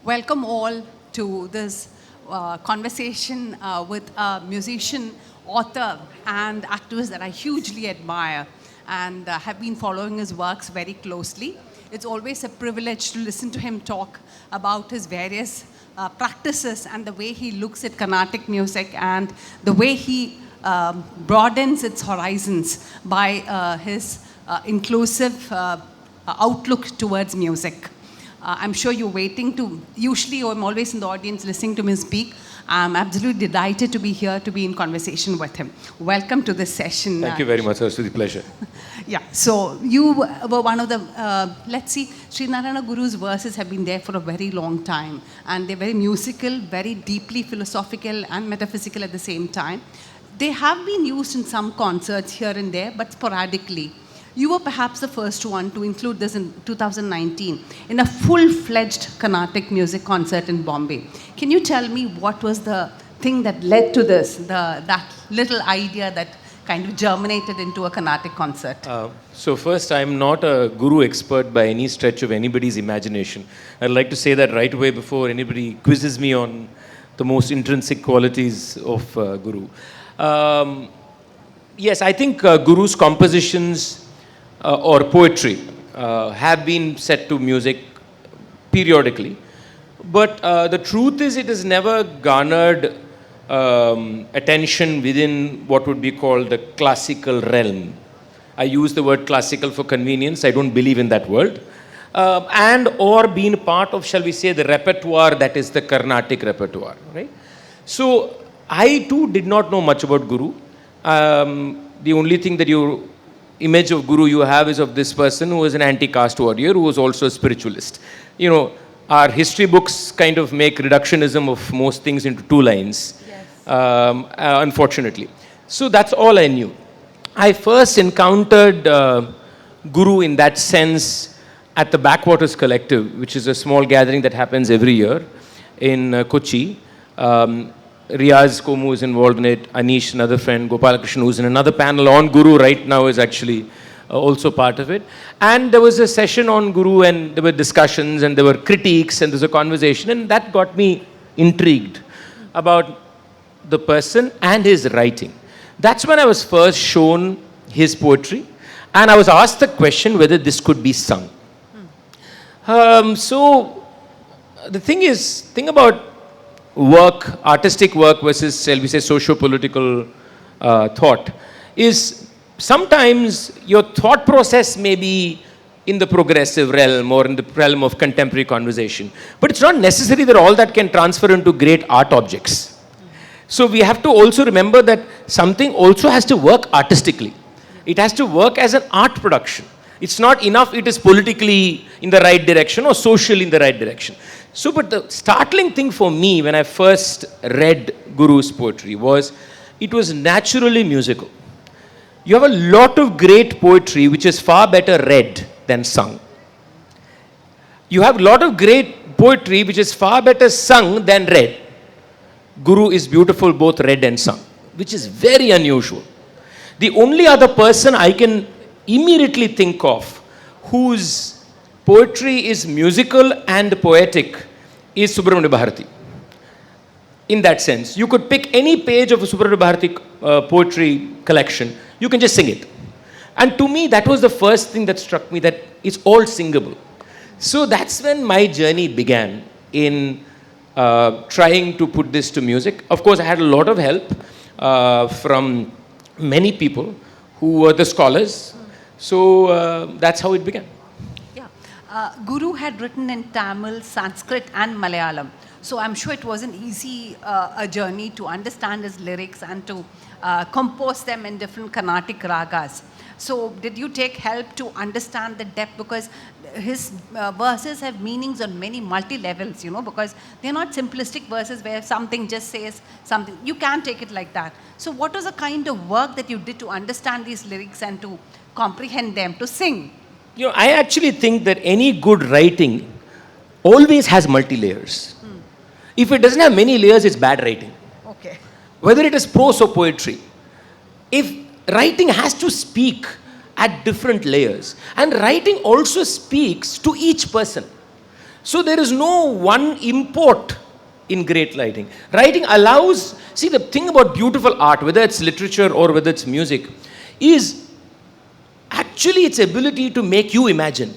Welcome all to this conversation with a musician, author, and activist that I hugely admire and have been following his works very closely. It's always a privilege to listen to him talk about his various practices and the way he looks at Carnatic music and the way he broadens its horizons by his inclusive outlook towards music. I'm sure you're waiting to, usually I'm always in the audience listening to him speak. I'm absolutely delighted to be here to be in conversation with him. Welcome to this session. Thank you very much, sir. It's a pleasure. Yeah, so you were one of the, let's see, Sree Narayana Guru's verses have been there for a very long time. And they're very musical, very deeply philosophical and metaphysical at the same time. They have been used in some concerts here and there, but sporadically. You were perhaps the first one to include this in 2019 in a full-fledged Carnatic music concert in Bombay. Can you tell me what was the thing that led to this, that little idea that kind of germinated into a Carnatic concert? So first, I'm not a guru expert by any stretch of anybody's imagination. I'd like to say that right away before anybody quizzes me on the most intrinsic qualities of guru. Yes, I think guru's compositions or poetry have been set to music periodically. But the truth is it has never garnered attention within what would be called the classical realm. I use the word classical for convenience. I don't believe in that word. And or being part of, shall we say, the repertoire that is the Carnatic repertoire. Right? So I too did not know much about Guru. The only thing that image of Guru you have is of this person who was an anti-caste warrior who was also a spiritualist. You know, our history books kind of make reductionism of most things into two lines, yes. Unfortunately. So that's all I knew. I first encountered Guru in that sense at the Backwaters Collective, which is a small gathering that happens every year in Kochi. Riaz Komu is involved in it, Anish, another friend, Gopalakrishna, who's in another panel on Guru right now, is actually also part of it. And there was a session on Guru and there were discussions and there were critiques and there was a conversation, and that got me intrigued about the person and his writing. That's when I was first shown his poetry and I was asked the question whether this could be sung. So the thing about work, artistic work versus, shall we say, socio-political thought, is sometimes your thought process may be in the progressive realm or in the realm of contemporary conversation. But it's not necessary that all that can transfer into great art objects. So we have to also remember that something also has to work artistically. It has to work as an art production. It's not enough it is politically in the right direction or socially in the right direction. So, but the startling thing for me when I first read Guru's poetry was, it was naturally musical. You have a lot of great poetry which is far better read than sung. You have a lot of great poetry which is far better sung than read. Guru is beautiful both read and sung, which is very unusual. The only other person I can immediately think of whose poetry is musical and poetic is Subramanya Bharati. In that sense, you could pick any page of a Subramanya Bharati poetry collection, you can just sing it. And to me, that was the first thing that struck me, that it's all singable. So that's when my journey began in trying to put this to music. Of course, I had a lot of help from many people who were the scholars. So that's how it began. Guru had written in Tamil, Sanskrit and Malayalam. So I'm sure it wasn't easy a journey to understand his lyrics and to compose them in different Carnatic ragas. So did you take help to understand the depth? Because his verses have meanings on many multi-levels, you know, because they're not simplistic verses where something just says something. You can't take it like that. So what was the kind of work that you did to understand these lyrics and to comprehend them, to sing? You know, I actually think that any good writing always has multi-layers. If it doesn't have many layers, it's bad writing. Okay. Whether it is prose or poetry. If writing has to speak at different layers, and writing also speaks to each person. So there is no one import in great writing. Writing allows, see the thing about beautiful art, whether it's literature or whether it's music, is actually its ability to make you imagine.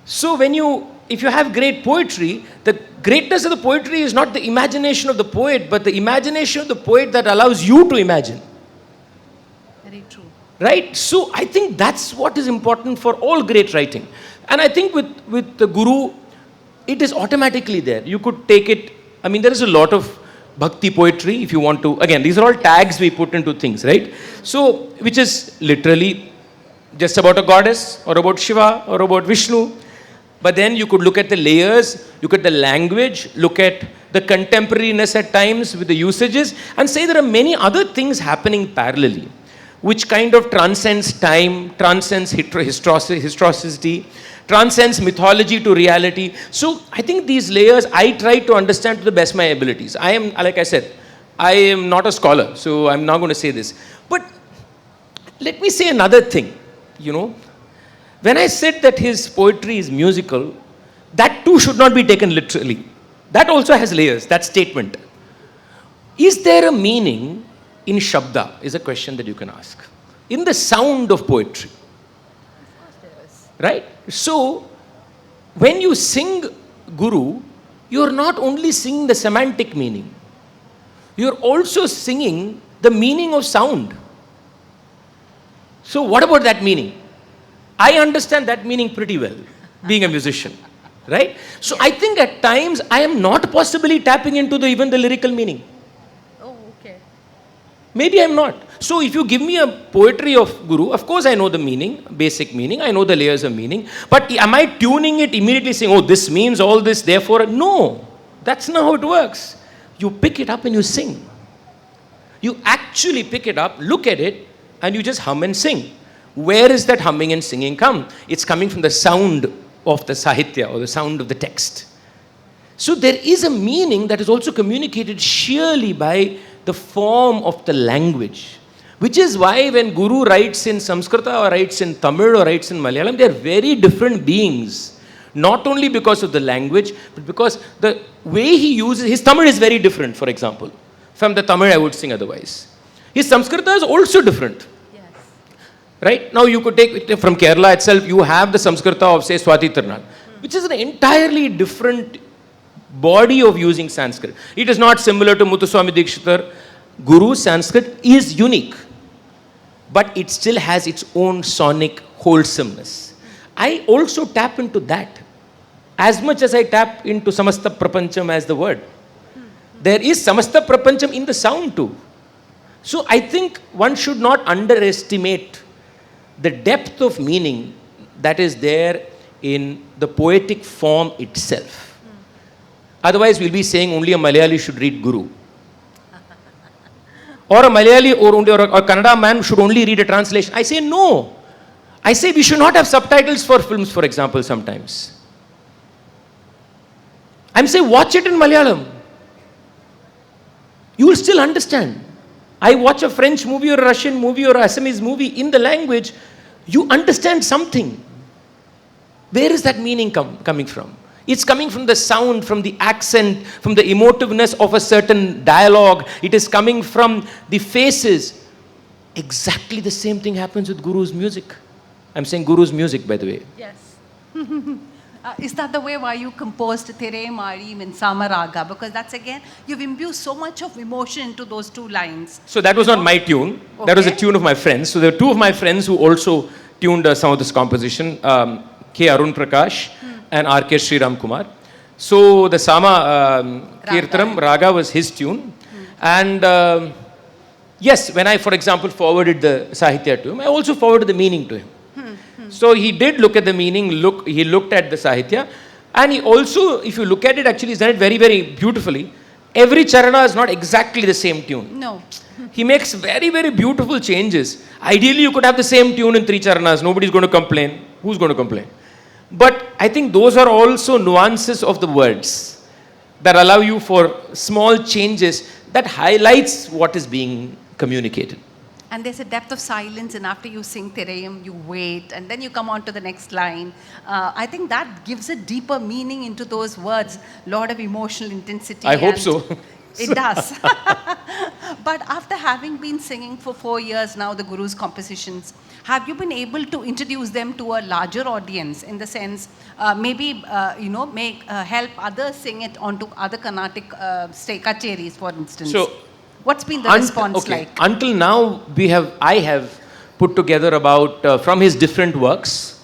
So if you have great poetry, the greatness of the poetry is not the imagination of the poet, but the imagination of the poet that allows you to imagine. Very true. Right? So I think that's what is important for all great writing. And I think with the Guru, it is automatically there. You could take it, I mean, there is a lot of bhakti poetry if you want to. Again, these are all tags we put into things, right? So, which is literally just about a goddess or about Shiva or about Vishnu. But then you could look at the layers, look at the language, look at the contemporariness at times with the usages, and say there are many other things happening parallelly, which kind of transcends time, transcends historicity, transcends mythology to reality. So I think these layers I try to understand to the best of my abilities. I am, like I said, I am not a scholar, so I'm not going to say this. But let me say another thing, When I said that his poetry is musical, that too should not be taken literally. That also has layers, that statement. Is there a meaning in Shabda, is a question that you can ask. In the sound of poetry. Of course there is. Right? So, when you sing Guru, you're not only singing the semantic meaning, you're also singing the meaning of sound. So, what about that meaning? I understand that meaning pretty well, being a musician. Right? So, I think at times I am not possibly tapping into even the lyrical meaning. Oh, okay. Maybe I'm not. So if you give me a poetry of Guru, of course I know the meaning, basic meaning, I know the layers of meaning, but am I tuning it immediately saying, oh, this means all this, therefore, no. That's not how it works. You pick it up and you sing. You actually pick it up, look at it, and you just hum and sing. Where is that humming and singing come? It's coming from the sound of the Sahitya or the sound of the text. So there is a meaning that is also communicated sheerly by the form of the language. Which is why when Guru writes in Sanskrita or writes in Tamil or writes in Malayalam, they are very different beings. Not only because of the language, but because the way he uses, his Tamil is very different, for example, from the Tamil I would sing otherwise. His Sanskrita is also different. Yes. Right? Now you could take it from Kerala itself, you have the Sanskrita of say Swati Tirunal, which is an entirely different body of using Sanskrit. It is not similar to Muthuswami Dikshitar. Guru's Sanskrit is unique, but it still has its own sonic wholesomeness. I also tap into that as much as I tap into Samasta Prapancham as the word. There is Samasta Prapancham in the sound too. So I think one should not underestimate the depth of meaning that is there in the poetic form itself. Otherwise, we'll be saying only a Malayali should read Guru. Or a Malayali or a Kannada man should only read a translation. I say no. I say we should not have subtitles for films, for example, sometimes. I'm saying watch it in Malayalam. You will still understand. I watch a French movie or a Russian movie or a Assamese movie in the language, you understand something. Where is that meaning coming from? It's coming from the sound, from the accent, from the emotiveness of a certain dialogue. It is coming from the faces. Exactly the same thing happens with Guru's music. I'm saying Guru's music, by the way. Yes. Is that the way why you composed Tere Mari Minsama Raga? Because that's again, you've imbued so much of emotion into those two lines. So that was not my tune. Okay. That was a tune of my friends. So there were two of my friends who also tuned some of this composition, K. Arun Prakash and R.K. Sri Ram Kumar. So the Sama Kirtanam Raga was his tune. And yes, when I, for example, forwarded the Sahitya to him, I also forwarded the meaning to him. So he did look at the meaning, he looked at the Sahitya, and he also, if you look at it, actually he's done it very, very beautifully. Every charana is not exactly the same tune. No. He makes very, very beautiful changes. Ideally, you could have the same tune in 3 charanas. Nobody's going to complain. Who's going to complain? But I think those are also nuances of the words that allow you for small changes that highlights what is being communicated. And there's a depth of silence, and after you sing Tirayam, you wait, and then you come on to the next line. I think that gives a deeper meaning into those words, lot of emotional intensity. I hope so. It does. But after having been singing for 4 years now, the Guru's compositions, have you been able to introduce them to a larger audience in the sense, help others sing it onto other Carnatic kacheris, for instance? So, what's been the response like? Until now, I have put together about, from his different works.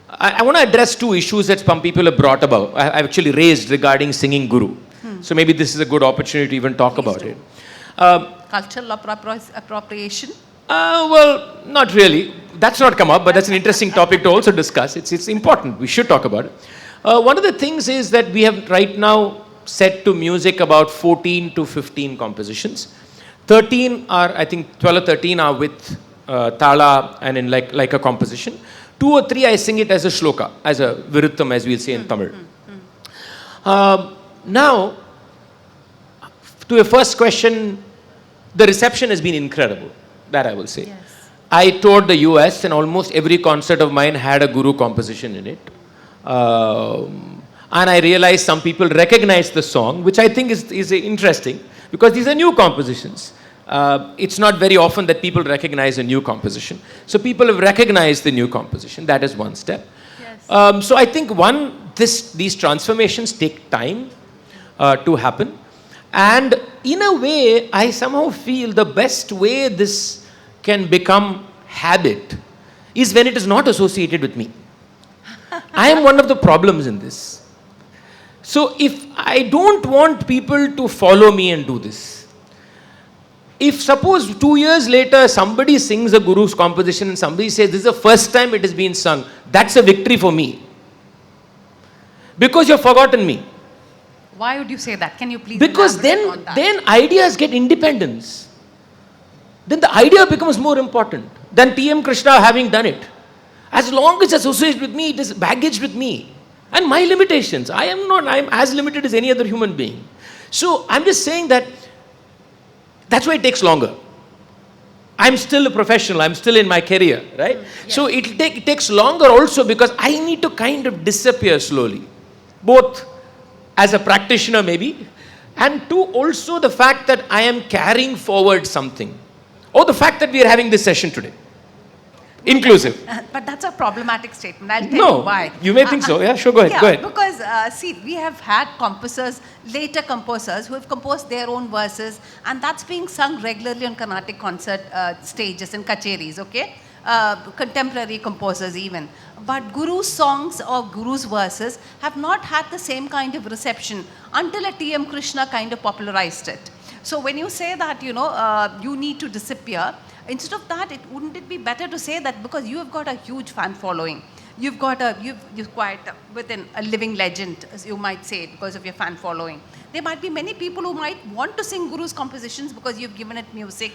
I want to address two issues that some people have brought about. I've actually raised regarding singing Guru. So maybe this is a good opportunity to even talk about it. Cultural appropriation? Well, not really. That's not come up, but that's an interesting topic to also discuss. It's important. We should talk about it. One of the things is that we have right now set to music about 14 to 15 compositions. 13 are, I think 12 or 13 are with tala and in like a composition. 2 or 3 I sing it as a shloka, as a viruttam, as we'll say in Tamil. Now, to your first question, the reception has been incredible, that I will say. Yes. I toured the US and almost every concert of mine had a Guru composition in it. And I realized some people recognize the song, which I think is interesting, because these are new compositions. It's not very often that people recognize a new composition. So people have recognized the new composition. That is one step. Yes. So I think these transformations take time to happen. And in a way, I somehow feel the best way this can become habit is when it is not associated with me. I am one of the problems in this. So if I don't want people to follow me and do this, if suppose 2 years later somebody sings a Guru's composition and somebody says this is the first time it has been sung, that's a victory for me. Because you've forgotten me. Why would you say that? Can you please Because elaborate on that? then ideas get independence. Then the idea becomes more important than TM Krishna having done it. As long as it's associated with me, it is baggage with me. And my limitations. I am as limited as any other human being. So I'm just saying that's why it takes longer. I'm still a professional. I'm still in my career, right? Yes. So it takes longer also because I need to kind of disappear slowly. Both as a practitioner maybe, and two, also the fact that I am carrying forward something. Or the fact that we are having this session today. Inclusive. But that's a problematic statement. I'll tell you why. You may think so. Yeah, sure, go ahead. Yeah, go ahead. because see, we have had later composers who have composed their own verses, and that's being sung regularly on Carnatic concert stages and kacheris, okay? Contemporary composers even. But Guru's songs or Guru's verses have not had the same kind of reception until a TM Krishna kind of popularized it. So when you say that, you need to disappear, instead of that, wouldn't it be better to say that because you have got a huge fan following, you're quite within a living legend, as you might say, because of your fan following. There might be many people who might want to sing Guru's compositions because you've given it music.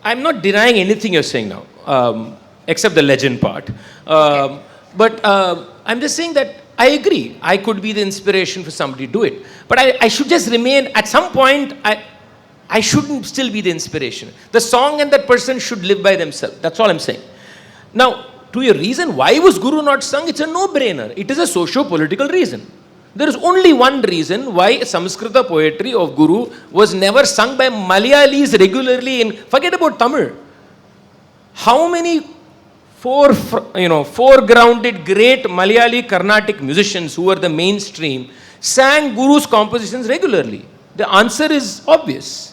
I'm not denying anything you're saying now, except the legend part. Okay. But I'm just saying that I agree. I could be the inspiration for somebody to do it. But I should just remain, at some point, I shouldn't still be the inspiration. The song and that person should live by themselves. That's all I'm saying. Now, to your reason, why was Guru not sung? It's a no-brainer. It is a socio-political reason. There is only one reason why Samskrita poetry of Guru was never sung by Malayalis regularly forget about Tamil. How many foregrounded great Malayali Carnatic musicians who were the mainstream sang Guru's compositions regularly? The answer is obvious.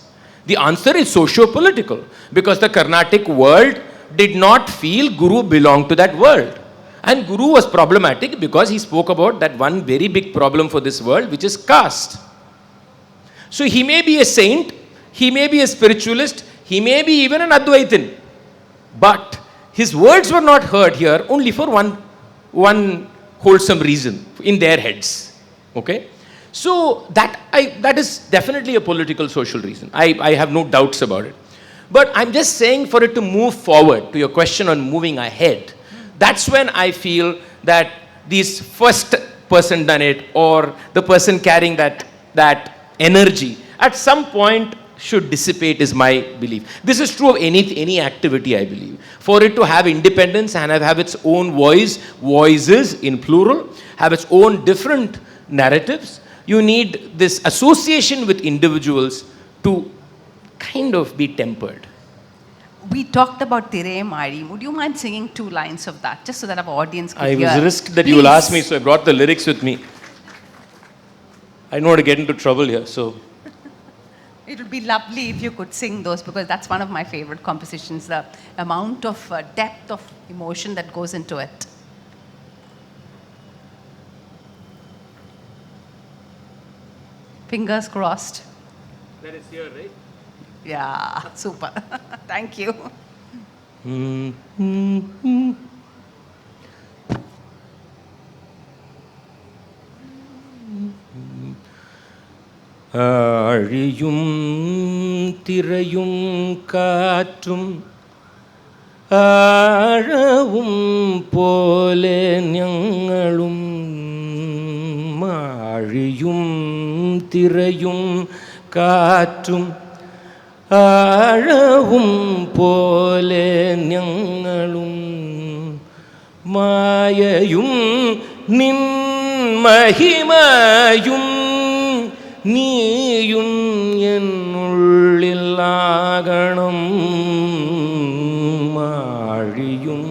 The answer is socio-political, because the Carnatic world did not feel Guru belonged to that world. And Guru was problematic because he spoke about that one very big problem for this world, which is caste. So he may be a saint, he may be a spiritualist, he may be even an Advaitin. But his words were not heard here only for one wholesome reason in their heads. Okay? So that is definitely a political, social reason. I have no doubts about it. But I'm just saying, for it to move forward, to your question on moving ahead, that's when I feel that this first person done it, or the person carrying that energy, at some point should dissipate is my belief. This is true of any activity, I believe. For it to have independence and have its own voices in plural, have its own different narratives, you need this association with individuals to kind of be tempered. We talked about Tere Mari. Would you mind singing 2 lines of that, just so that our audience could I hear? was risked that Please. you will ask me, so I brought the lyrics with me. I know how to get into trouble here, so. It would be lovely if you could sing those, because that's one of my favorite compositions, the amount of depth of emotion that goes into it. Fingers crossed. That is here, right? Yeah, super. Thank you. ആഴിയും തിരയും കാറ്റും ആഴവും പോലെ ഞങ്ങളും ആഴിയും തിരയും കാറ്റും ആഴവും പോലെ ഞങ്ങളും മായയും നിൻ മഹിമയും നീയും എന്നുള്ളിലാകണം ആഴിയും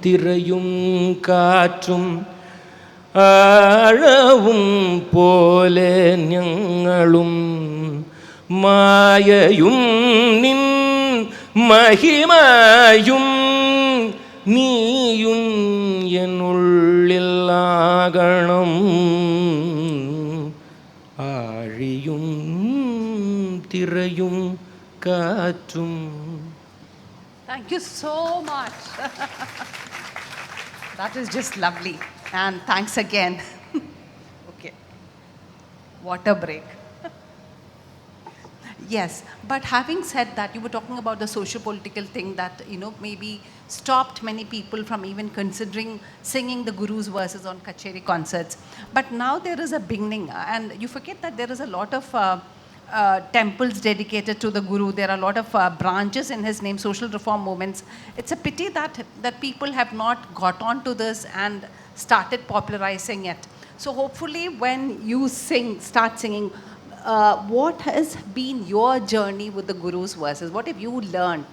തിരയും കാറ്റും ആഴവും പോലെ ഞങ്ങളും മായയും നിൻ മഹിമയും നീയും എന്നുള്ളിലാകണം ആഴിയും തിരയും കാറ്റും. Thank you so much. That is just lovely. And thanks again. Okay. Water break. Yes, but having said that, you were talking about the socio-political thing that, maybe stopped many people from even considering singing the Guru's verses on Kacheri concerts. But now there is a beginning, and you forget that there is a lot of temples dedicated to the Guru. There are a lot of branches in his name, social reform movements. It's a pity that people have not got on to this and started popularizing it. So hopefully when you start singing, what has been your journey with the Guru's verses? What have you learnt?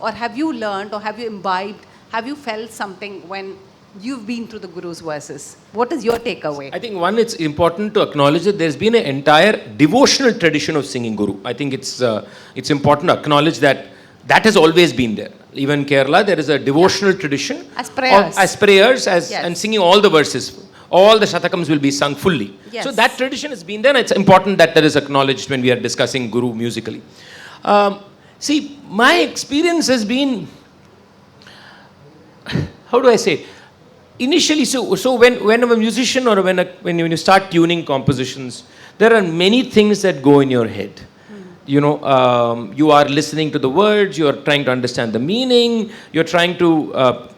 Or have you learned, or have you imbibed, have you felt something when you've been through the Guru's verses? What is your takeaway? I think one, it's important to acknowledge that there's been an entire devotional tradition of singing Guru. I think it's important to acknowledge that has always been there. Even in Kerala, there is a devotional tradition. As prayers. Yes. And singing all the verses. All the shatakams will be sung fully. Yes. So that tradition has been there, and it's important that is acknowledged when we are discussing Guru musically. See, my experience has been, how do I say it? Initially, so when I'm a musician, or when you start tuning compositions, there are many things that go in your head. You are listening to the words, you are trying to understand the meaning, you're trying to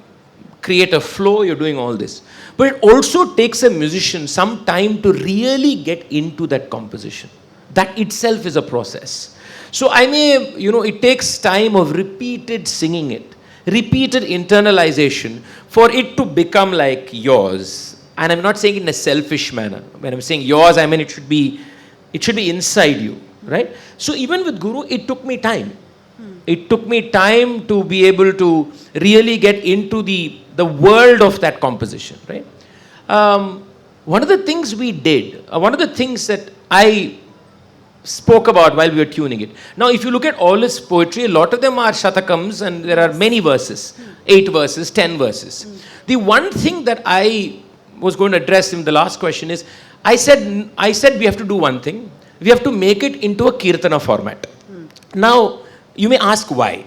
create a flow, you're doing all this. But it also takes a musician some time to really get into that composition. That itself is a process. So it takes time of repeated singing it, repeated internalization for it to become like yours. And I'm not saying it in a selfish manner. When I'm saying yours, I mean it should be inside you, right? So even with Guru, it took me time. It took me time to be able to really get into the world of that composition, right? One of the things we did, one of the things that I spoke about while we were tuning it. Now, if you look at all his poetry, a lot of them are shatakams, and there are many verses, 8 verses, 10 verses. The one thing that I was going to address in the last question is, I said we have to do one thing. We have to make it into a kirtana format. Now, you may ask why.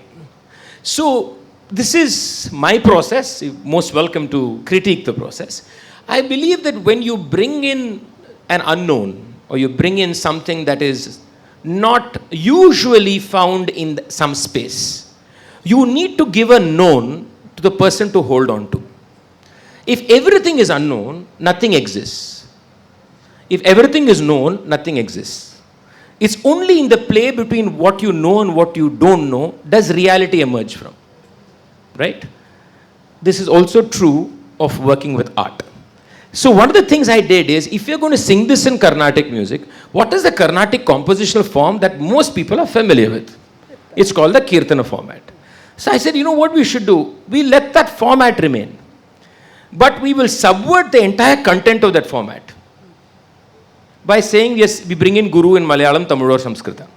So, this is my process. You're most welcome to critique the process. I believe that when you bring in an unknown, or you bring in something that is not usually found in some space, you need to give a known to the person to hold on to. If everything is unknown, nothing exists. If everything is known, nothing exists. It's only in the play between what you know and what you don't know does reality emerge from. Right? This is also true of working with art. So one of the things I did is, if you're going to sing this in Carnatic music, what is the Carnatic compositional form that most people are familiar with? It's called the Kirtana format. So I said, you know what we should do? We let that format remain. But we will subvert the entire content of that format by saying, yes, we bring in Guru in Malayalam, Tamil or Samskrita.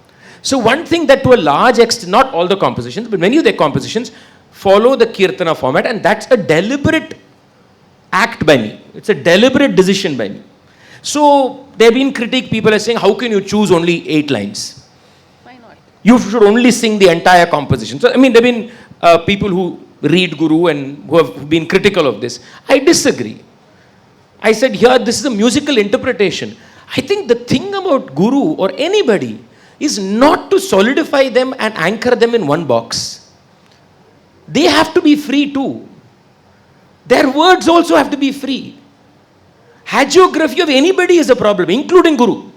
So one thing that to a large extent, not all the compositions, but many of their compositions follow the Kirtana format, and that's a deliberate act by me. It's a deliberate decision by me. So there have been critique, people are saying, how can you choose only 8 lines? Why not? You should only sing the entire composition. So, I mean, there have been people who read Guru and who have been critical of this. I disagree. I said, here, this is a musical interpretation. I think the thing about Guru or anybody is not to solidify them and anchor them in one box. They have to be free too. Their words also have to be free. Hagiography of anybody is a problem, including Guru.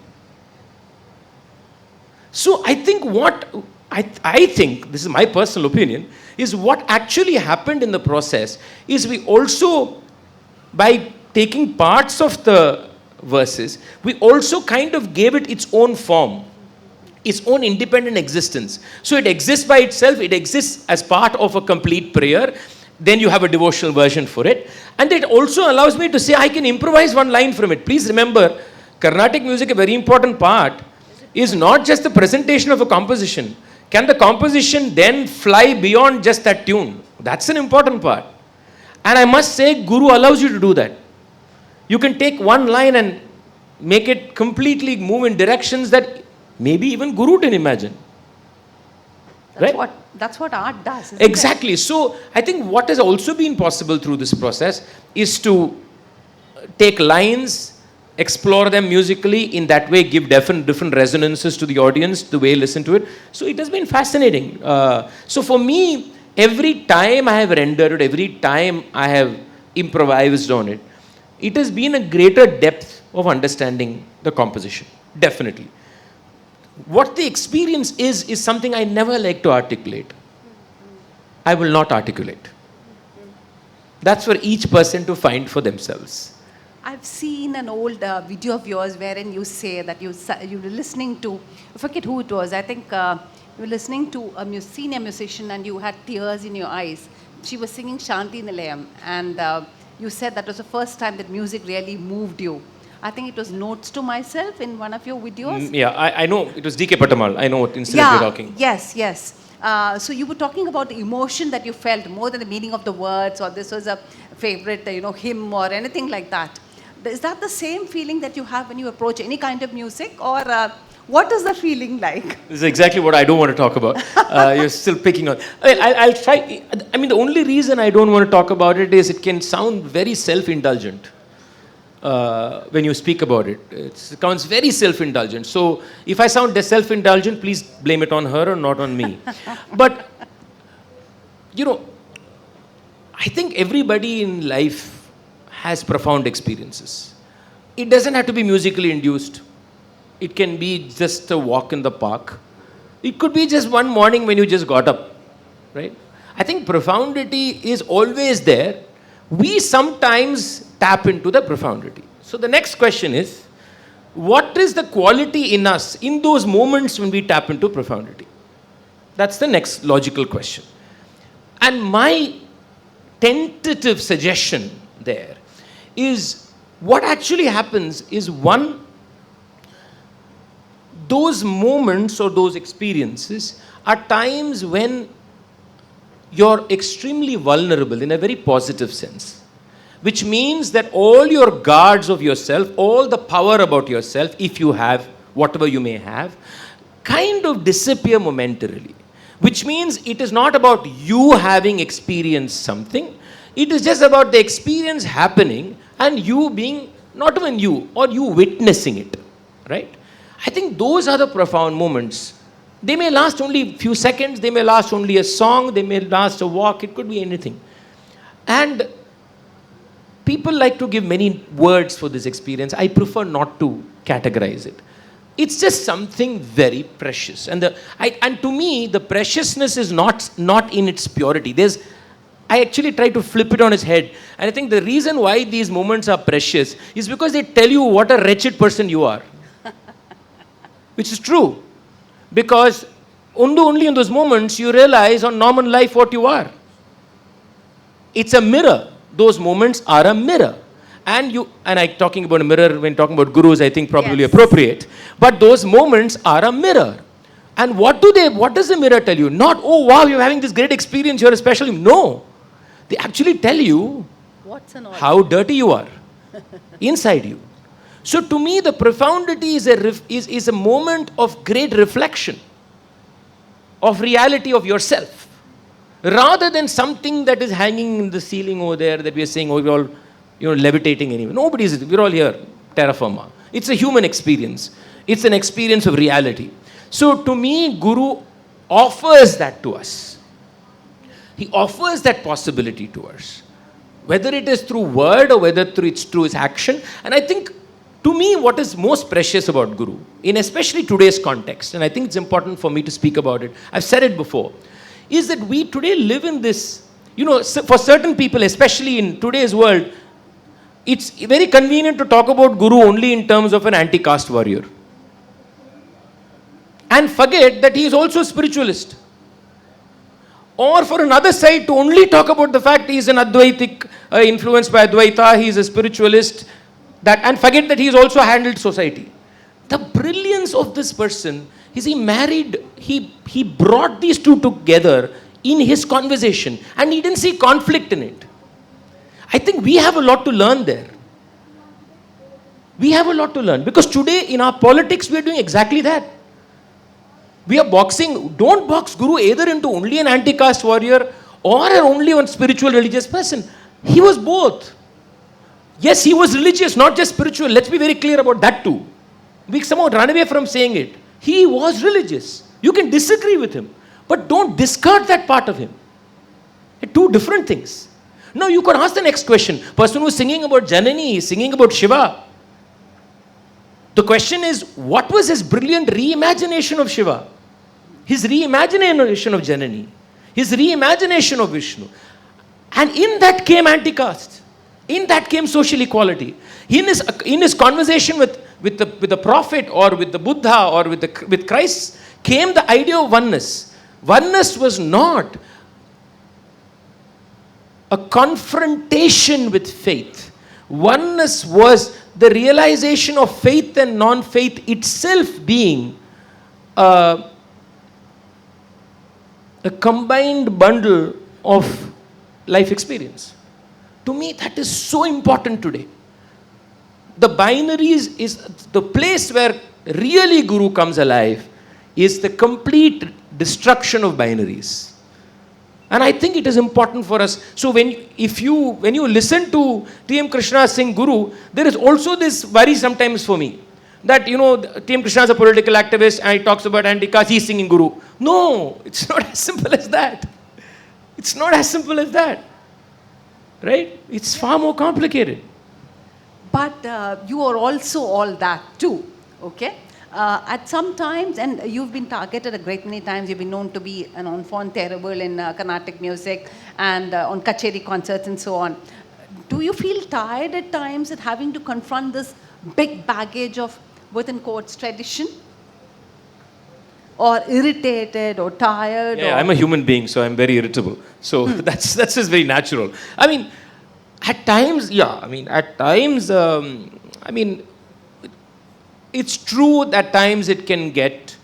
So I think what, I think, this is my personal opinion, is what actually happened in the process is we also, by taking parts of the verses, we also kind of gave it its own form, its own independent existence. So it exists by itself, it exists as part of a complete prayer. Then you have a devotional version for it. And it also allows me to say, I can improvise one line from it. Please remember, Carnatic music, a very important part, is not just the presentation of a composition. Can the composition then fly beyond just that tune? That's an important part. And I must say, Guru allows you to do that. You can take one line and make it completely move in directions that maybe even Guru didn't imagine. That's what art does. Exactly. So I think what has also been possible through this process is to take lines, explore them musically, in that way give different resonances to the audience, the way listen to it. So it has been fascinating. So for me, every time I have rendered it, every time I have improvised on it, it has been a greater depth of understanding the composition. Definitely. What the experience is something I never like to articulate. I will not articulate. That's for each person to find for themselves. I've seen an old video of yours wherein you say that you were listening to, I forget who it was, I think you were listening to a senior musician and you had tears in your eyes. She was singing Shanti Nilayam, and you said that was the first time that music really moved you. I think it was Notes to Myself in one of your videos. Yeah, I know. It was D.K. Patamal. I know what incident you're talking. Yes. So you were talking about the emotion that you felt more than the meaning of the words, or this was a favorite, hymn or anything like that. Is that the same feeling that you have when you approach any kind of music, or what is the feeling like? This is exactly what I don't want to talk about. You're still picking on. I'll try. I mean, the only reason I don't want to talk about it is it can sound very self-indulgent. When you speak about it. It sounds very self-indulgent. So if I sound self-indulgent, please blame it on her or not on me. But, I think everybody in life has profound experiences. It doesn't have to be musically induced. It can be just a walk in the park. It could be just one morning when you just got up, right? I think profundity is always there. We sometimes tap into the profundity. So the next question is, what is the quality in us in those moments when we tap into profundity? That's the next logical question. And my tentative suggestion there is, what actually happens is, one, those moments or those experiences are times when you're extremely vulnerable in a very positive sense, which means that all your guards of yourself, all the power about yourself, if you have, whatever you may have, kind of disappear momentarily. Which means it is not about you having experienced something, it is just about the experience happening and you being, not even you, or you witnessing it, right? I think those are the profound moments. They may last only a few seconds, they may last only a song, they may last a walk, it could be anything. And people like to give many words for this experience. I prefer not to categorize it. It's just something very precious. And to me, the preciousness is not in its purity. I actually try to flip it on its head. And I think the reason why these moments are precious is because they tell you what a wretched person you are. Which is true. Because only in those moments you realize on normal life what you are. It's a mirror. Those moments are a mirror. And I'm talking about a mirror when talking about gurus, I think probably appropriate. But those moments are a mirror. And what does the mirror tell you? Not, oh wow, you're having this great experience, you're a special. No. They actually tell you how dirty you are inside you. So to me, the profundity is a moment of great reflection of reality of yourself, rather than something that is hanging in the ceiling over there that we are saying, oh, we're all levitating anyway. We're all here, terra firma. It's a human experience. It's an experience of reality. So to me, Guru offers that to us. He offers that possibility to us, whether it is through word or whether it's through his action. And I think, to me, what is most precious about Guru, in especially today's context, and I think it's important for me to speak about it, I've said it before, is that we today live in this, for certain people, especially in today's world, it's very convenient to talk about Guru only in terms of an anti-caste warrior. And forget that he is also a spiritualist. Or for another side, to only talk about the fact he is an Advaitic, influenced by Advaita, he is a spiritualist, and forget that he has also handled society. The brilliance of this person is he brought these two together in his conversation, and he didn't see conflict in it. I think we have a lot to learn there. We have a lot to learn, because today in our politics we are doing exactly that. We are don't box Guru either into only an anti-caste warrior or only one spiritual religious person. He was both. Yes, he was religious, not just spiritual. Let's be very clear about that too. We somehow run away from saying it. He was religious. You can disagree with him, but don't discard that part of him. They're two different things. Now you can ask the next question. Person who's singing about Janani, singing about Shiva. The question is, what was his brilliant reimagination of Shiva? His reimagination of Janani? His reimagination of Vishnu? And in that came anti-caste. In that came social equality. In his conversation with the prophet or with the Buddha or with Christ came the idea of oneness. Oneness was not a confrontation with faith. Oneness was the realization of faith and non-faith itself being a combined bundle of life experience. To me, that is so important today. The binaries is the place where really Guru comes alive, is the complete destruction of binaries. And I think it is important for us. So when you listen to TM Krishna sing Guru, there is also this worry sometimes for me that TM Krishna is a political activist and he talks about anti-caste, he's singing Guru. No, it's not as simple as that. It's not as simple as that. Right? It's far more complicated. But you are also all that too, okay? At some times, and you've been targeted a great many times, you've been known to be an enfant terrible in Carnatic music and on Kacheri concerts and so on. Do you feel tired at times at having to confront this big baggage of, within quotes, tradition? Or irritated or tired? Yeah, I'm a human being, so I'm very irritable. So that's just very natural. I mean, at times, it's true that at times it can get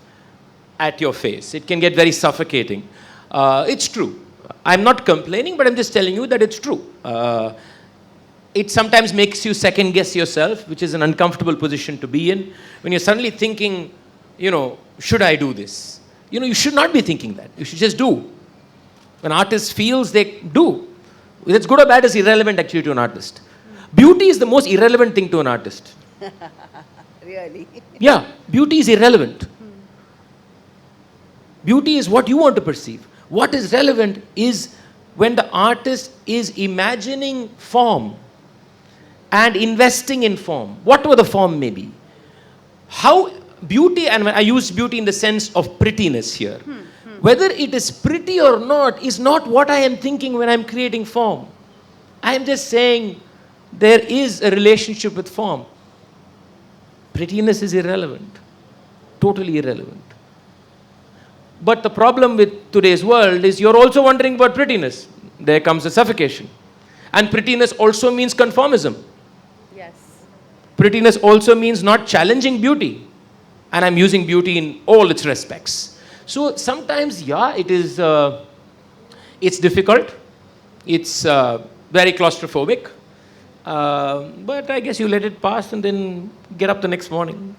at your face. It can get very suffocating. It's true. I'm not complaining, but I'm just telling you that it's true. It sometimes makes you second guess yourself, which is an uncomfortable position to be in. When you're suddenly thinking, should I do this? You should not be thinking that. You should just do. When artist feels, they do. Whether it's good or bad is irrelevant actually to an artist. Beauty is the most irrelevant thing to an artist. Really? Yeah, beauty is irrelevant. Beauty is what you want to perceive. What is relevant is when the artist is imagining form and investing in form, whatever the form may be. How beauty, and I use beauty in the sense of prettiness here. Whether it is pretty or not is not what I am thinking when I'm creating form. I am just saying there is a relationship with form. Prettiness is irrelevant, totally irrelevant. But the problem with today's world is you're also wondering about prettiness. There comes a suffocation. And prettiness also means conformism. Yes. Prettiness also means not challenging beauty. And I'm using beauty in all its respects. So sometimes, yeah, it is, it's difficult. It's very claustrophobic. But I guess you let it pass and then get up the next morning.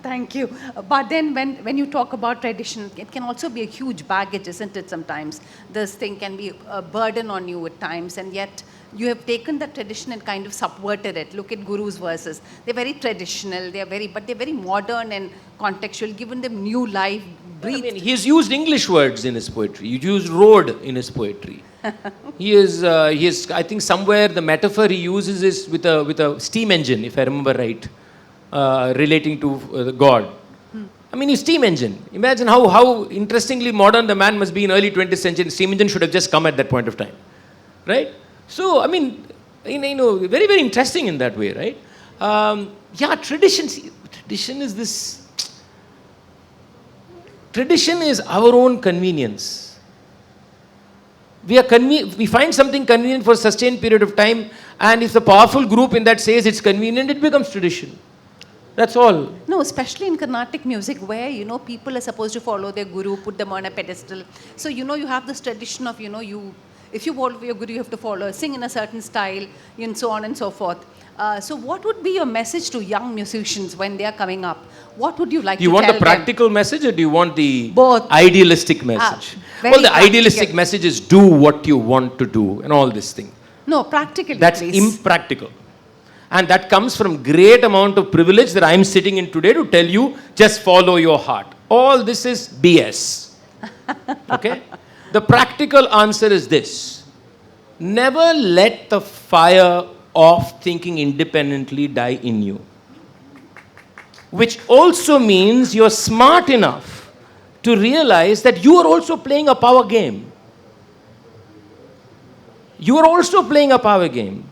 Thank you. But then when you talk about tradition, it can also be a huge baggage, isn't it, sometimes? This thing can be a burden on you at times, and yet you have taken the tradition and kind of subverted it. Look at Guru's verses. They're very traditional, but they're very modern and contextual, given them new life, breathed. I mean, he's used English words in his poetry. He used road in his poetry. He is, I think somewhere the metaphor he uses is with a steam engine, if I remember right. Relating to God. I mean, his steam engine. Imagine how interestingly modern the man must be in early 20th century. Steam engine should have just come at that point of time. Right? So, I mean, very, very interesting in that way, right? Tradition is this. Tradition is our own convenience. We find something convenient for a sustained period of time, and if the powerful group in that says it's convenient, it becomes tradition. That's all. No, especially in Carnatic music where, people are supposed to follow their guru, put them on a pedestal. So, you have this tradition of, if you follow your guru, you have to follow, sing in a certain style, and so on and so forth. So, what would be your message to young musicians when they are coming up? What would you like to tell them? You want the practical message or do you want the both idealistic message? Well, the idealistic message is do what you want to do and all this thing. No, practically, That's please. Impractical. And that comes from great amount of privilege that I'm sitting in today to tell you, just follow your heart. All this is BS. Okay? The practical answer is this. Never let the fire of thinking independently die in you. Which also means you're smart enough to realize that you are also playing a power game. You are also playing a power game.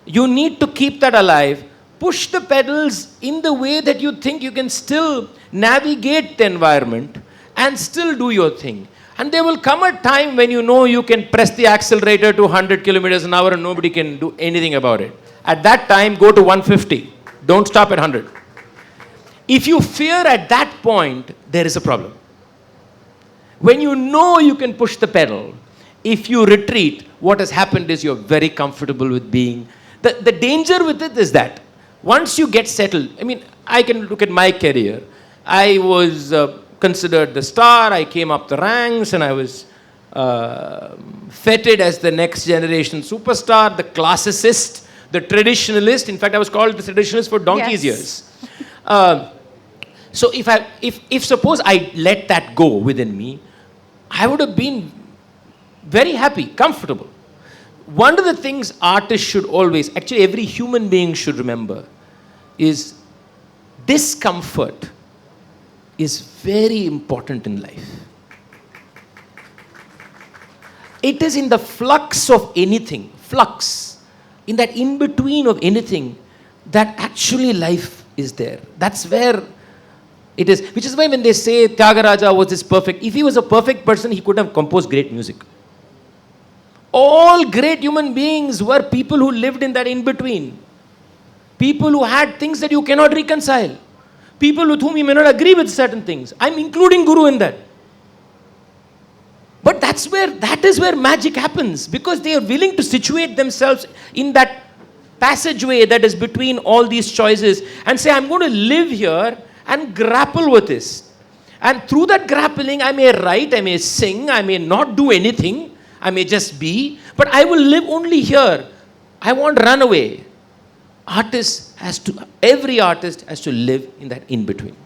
You need to keep that alive. Push the pedals in the way that you think you can still navigate the environment and still do your thing. And there will come a time when you can press the accelerator to 100 kilometers an hour and nobody can do anything about it. At that time, go to 150. Don't stop at 100. If you fear at that point, there is a problem. When you can push the pedal, if you retreat, what has happened is you're very comfortable with being. The danger with it is that once you get settled, I mean, I can look at my career. I was considered the star. I came up the ranks and I was feted as the next generation superstar, the classicist, the traditionalist. In fact, I was called the traditionalist for donkey's years. So if suppose I let that go within me, I would have been very happy, comfortable. One of the things artists should always, actually every human being should remember, is discomfort is very important in life. It is in the flux of anything, in that in-between of anything, that actually life is there. That's where it is. Which is why when they say Tyagaraja was this perfect, if he was a perfect person, he could have composed great music. All great human beings were people who lived in that in-between. People who had things that you cannot reconcile. People with whom you may not agree with certain things. I'm including Guru in that. But that is where magic happens, because they are willing to situate themselves in that passageway that is between all these choices and say, I'm going to live here and grapple with this. And through that grappling, I may write, I may sing, I may not do anything, I may just be, but I will live only here. I won't run away. Every artist has to live in that in-between.